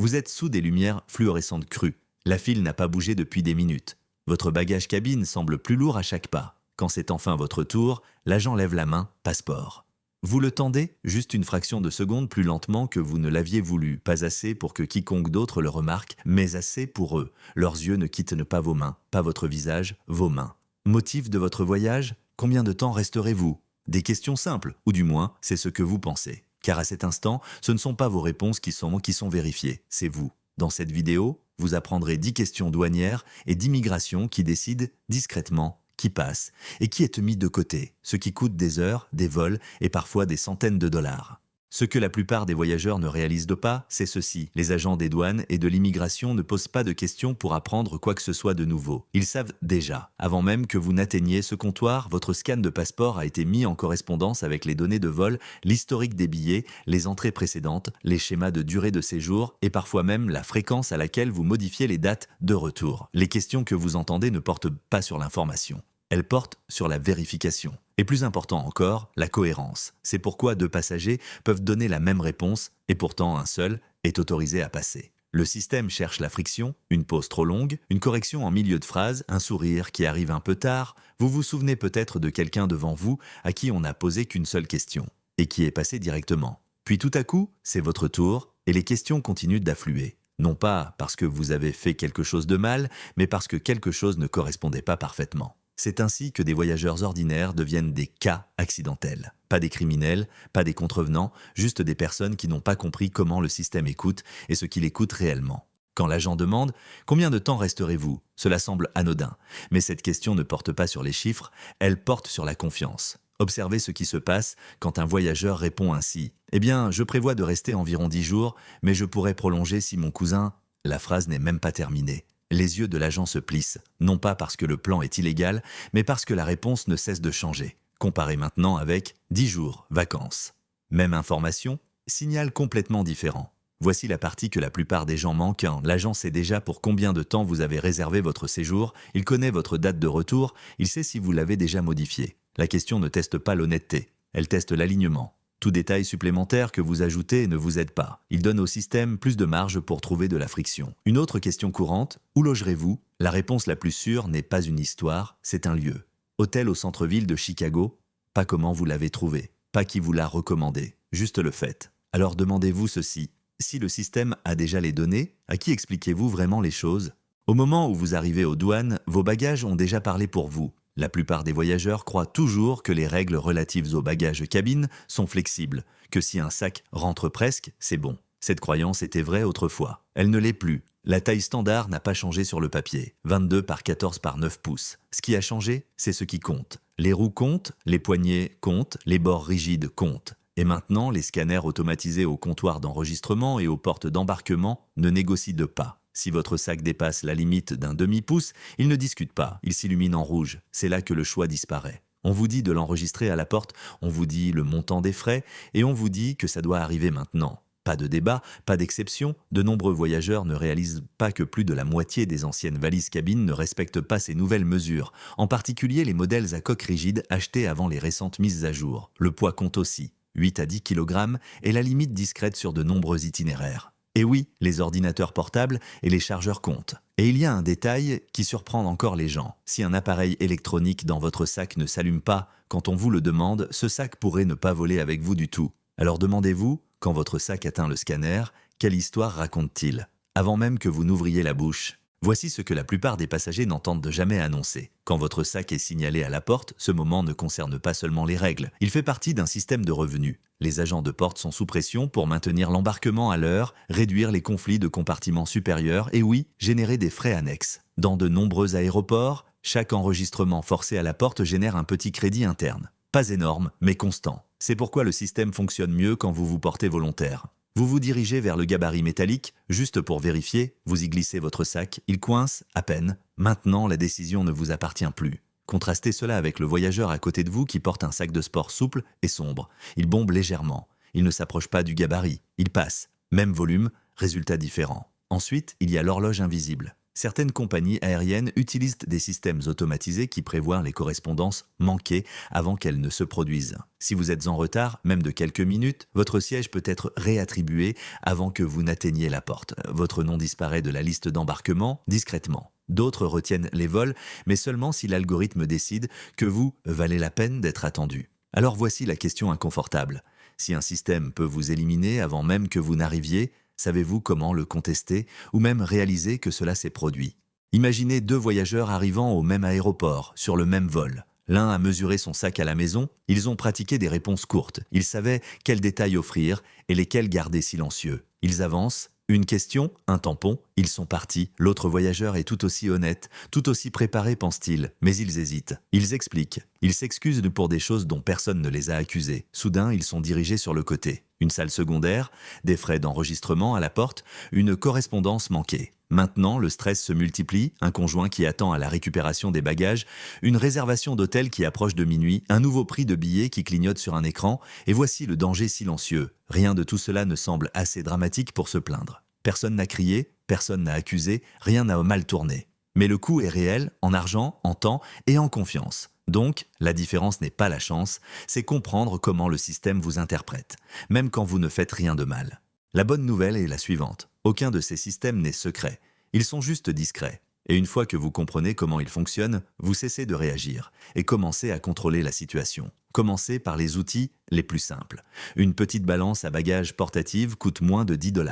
Vous êtes sous des lumières fluorescentes crues. La file n'a pas bougé depuis des minutes. Votre bagage cabine semble plus lourd à chaque pas. Quand c'est enfin votre tour, l'agent lève la main, passeport. Vous le tendez juste une fraction de seconde plus lentement que vous ne l'aviez voulu, pas assez pour que quiconque d'autre le remarque, mais assez pour eux. Leurs yeux ne quittent pas vos mains, pas votre visage, vos mains. Motif de votre voyage? Combien de temps resterez-vous? Des questions simples, ou du moins, c'est ce que vous pensez. Car à cet instant, ce ne sont pas vos réponses qui sont vérifiées, c'est vous. Dans cette vidéo, vous apprendrez 10 questions douanières et d'immigration qui décident discrètement qui passe et qui est mis de côté, ce qui coûte des heures, des vols et parfois des centaines de dollars. Ce que la plupart des voyageurs ne réalisent pas, c'est ceci. Les agents des douanes et de l'immigration ne posent pas de questions pour apprendre quoi que ce soit de nouveau. Ils savent déjà. Avant même que vous n'atteigniez ce comptoir, votre scan de passeport a été mis en correspondance avec les données de vol, l'historique des billets, les entrées précédentes, les schémas de durée de séjour et parfois même la fréquence à laquelle vous modifiez les dates de retour. Les questions que vous entendez ne portent pas sur l'information. Elle porte sur la vérification. Et plus important encore, la cohérence. C'est pourquoi 2 passagers peuvent donner la même réponse et pourtant un seul est autorisé à passer. Le système cherche la friction, une pause trop longue, une correction en milieu de phrase, un sourire qui arrive un peu tard. Vous vous souvenez peut-être de quelqu'un devant vous à qui on n'a posé qu'une seule question et qui est passé directement. Puis tout à coup, c'est votre tour et les questions continuent d'affluer. Non pas parce que vous avez fait quelque chose de mal, mais parce que quelque chose ne correspondait pas parfaitement. C'est ainsi que des voyageurs ordinaires deviennent des cas accidentels. Pas des criminels, pas des contrevenants, juste des personnes qui n'ont pas compris comment le système écoute et ce qu'il écoute réellement. Quand l'agent demande « Combien de temps resterez-vous ?» Cela semble anodin, mais cette question ne porte pas sur les chiffres, elle porte sur la confiance. Observez ce qui se passe quand un voyageur répond ainsi « Eh bien, je prévois de rester environ 10 jours, mais je pourrais prolonger si mon cousin… » La phrase n'est même pas terminée. Les yeux de l'agent se plissent, non pas parce que le plan est illégal, mais parce que la réponse ne cesse de changer. Comparez maintenant avec 10 jours, vacances. Même information, signal complètement différent. Voici la partie que la plupart des gens manquent. L'agent sait déjà pour combien de temps vous avez réservé votre séjour, il connaît votre date de retour, il sait si vous l'avez déjà modifié. La question ne teste pas l'honnêteté, elle teste l'alignement. Tout détail supplémentaire que vous ajoutez ne vous aide pas. Il donne au système plus de marge pour trouver de la friction. Une autre question courante, où logerez-vous? La réponse la plus sûre n'est pas une histoire, c'est un lieu. Hôtel au centre-ville de Chicago? Pas comment vous l'avez trouvé, pas qui vous l'a recommandé, juste le fait. Alors demandez-vous ceci. Si le système a déjà les données, à qui expliquez-vous vraiment les choses? Au moment où vous arrivez aux douanes, vos bagages ont déjà parlé pour vous. La plupart des voyageurs croient toujours que les règles relatives aux bagages cabine sont flexibles, que si un sac rentre presque, c'est bon. Cette croyance était vraie autrefois. Elle ne l'est plus. La taille standard n'a pas changé sur le papier, 22 par 14 par 9 pouces. Ce qui a changé, c'est ce qui compte. Les roues comptent, les poignées comptent, les bords rigides comptent. Et maintenant, les scanners automatisés au comptoir d'enregistrement et aux portes d'embarquement ne négocient pas. Si votre sac dépasse la limite d'un demi-pouce, il ne discute pas, il s'illumine en rouge. C'est là que le choix disparaît. On vous dit de l'enregistrer à la porte, on vous dit le montant des frais, et on vous dit que ça doit arriver maintenant. Pas de débat, pas d'exception, de nombreux voyageurs ne réalisent pas que plus de la moitié des anciennes valises cabines ne respectent pas ces nouvelles mesures, en particulier les modèles à coque rigide achetés avant les récentes mises à jour. Le poids compte aussi. 8 à 10 kg est la limite discrète sur de nombreux itinéraires. Et oui, les ordinateurs portables et les chargeurs comptent. Et il y a un détail qui surprend encore les gens. Si un appareil électronique dans votre sac ne s'allume pas quand on vous le demande, ce sac pourrait ne pas voler avec vous du tout. Alors demandez-vous, quand votre sac atteint le scanner, quelle histoire raconte-t-il? Avant même que vous n'ouvriez la bouche. Voici ce que la plupart des passagers n'entendent jamais annoncer. Quand votre sac est signalé à la porte, ce moment ne concerne pas seulement les règles. Il fait partie d'un système de revenus. Les agents de porte sont sous pression pour maintenir l'embarquement à l'heure, réduire les conflits de compartiments supérieurs et oui, générer des frais annexes. Dans de nombreux aéroports, chaque enregistrement forcé à la porte génère un petit crédit interne. Pas énorme, mais constant. C'est pourquoi le système fonctionne mieux quand vous vous portez volontaire. Vous vous dirigez vers le gabarit métallique, juste pour vérifier, vous y glissez votre sac, il coince, à peine. Maintenant, la décision ne vous appartient plus. Contrastez cela avec le voyageur à côté de vous qui porte un sac de sport souple et sombre. Il bombe légèrement. Il ne s'approche pas du gabarit. Il passe. Même volume, résultat différent. Ensuite, il y a l'horloge invisible. Certaines compagnies aériennes utilisent des systèmes automatisés qui prévoient les correspondances manquées avant qu'elles ne se produisent. Si vous êtes en retard, même de quelques minutes, votre siège peut être réattribué avant que vous n'atteigniez la porte. Votre nom disparaît de la liste d'embarquement discrètement. D'autres retiennent les vols, mais seulement si l'algorithme décide que vous valez la peine d'être attendu. Alors voici la question inconfortable. Si un système peut vous éliminer avant même que vous n'arriviez, savez-vous comment le contester ou même réaliser que cela s'est produit? Imaginez deux voyageurs arrivant au même aéroport, sur le même vol. L'un a mesuré son sac à la maison, ils ont pratiqué des réponses courtes, ils savaient quels détails offrir et lesquels garder silencieux. Ils avancent, une question, un tampon, ils sont partis. L'autre voyageur est tout aussi honnête, tout aussi préparé pense-t-il, mais ils hésitent. Ils expliquent, ils s'excusent pour des choses dont personne ne les a accusés. Soudain, ils sont dirigés sur le côté. Une salle secondaire, des frais d'enregistrement à la porte, une correspondance manquée. Maintenant, le stress se multiplie, un conjoint qui attend à la récupération des bagages, une réservation d'hôtel qui approche de minuit, un nouveau prix de billet qui clignote sur un écran, et voici le danger silencieux. Rien de tout cela ne semble assez dramatique pour se plaindre. Personne n'a crié, personne n'a accusé, rien n'a mal tourné. Mais le coût est réel, en argent, en temps et en confiance. Donc, la différence n'est pas la chance, c'est comprendre comment le système vous interprète, même quand vous ne faites rien de mal. La bonne nouvelle est la suivante. Aucun de ces systèmes n'est secret. Ils sont juste discrets. Et une fois que vous comprenez comment ils fonctionnent, vous cessez de réagir et commencez à contrôler la situation. Commencez par les outils les plus simples. Une petite balance à bagages portative coûte moins de 10 $.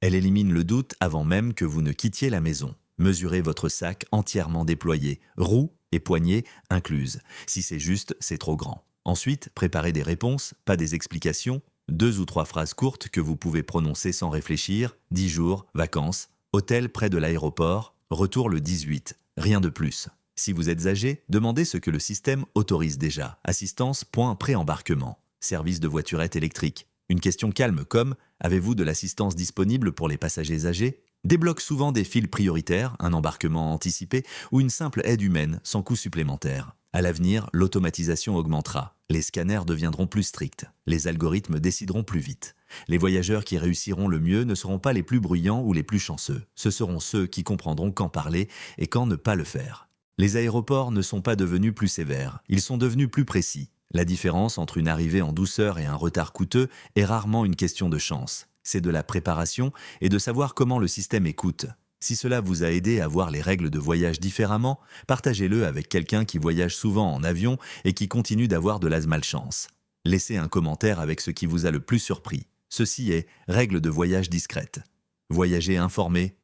Elle élimine le doute avant même que vous ne quittiez la maison. Mesurez votre sac entièrement déployé, roues et poignées incluses. Si c'est juste, c'est trop grand. Ensuite, préparez des réponses, pas des explications. 2 ou 3 phrases courtes que vous pouvez prononcer sans réfléchir. 10 jours, vacances, hôtel près de l'aéroport, retour le 18. Rien de plus. Si vous êtes âgé, demandez ce que le système autorise déjà. Assistance, point pré-embarquement. Service de voiturette électrique. Une question calme comme « Avez-vous de l'assistance disponible pour les passagers âgés ?» débloque souvent des files prioritaires, un embarquement anticipé ou une simple aide humaine sans coût supplémentaire. À l'avenir, l'automatisation augmentera. Les scanners deviendront plus stricts. Les algorithmes décideront plus vite. Les voyageurs qui réussiront le mieux ne seront pas les plus bruyants ou les plus chanceux. Ce seront ceux qui comprendront quand parler et quand ne pas le faire. Les aéroports ne sont pas devenus plus sévères. Ils sont devenus plus précis. La différence entre une arrivée en douceur et un retard coûteux est rarement une question de chance. C'est de la préparation et de savoir comment le système écoute. Si cela vous a aidé à voir les règles de voyage différemment, partagez-le avec quelqu'un qui voyage souvent en avion et qui continue d'avoir de la malchance. Laissez un commentaire avec ce qui vous a le plus surpris. Ceci est Règles de voyage discrètes. Voyager informé,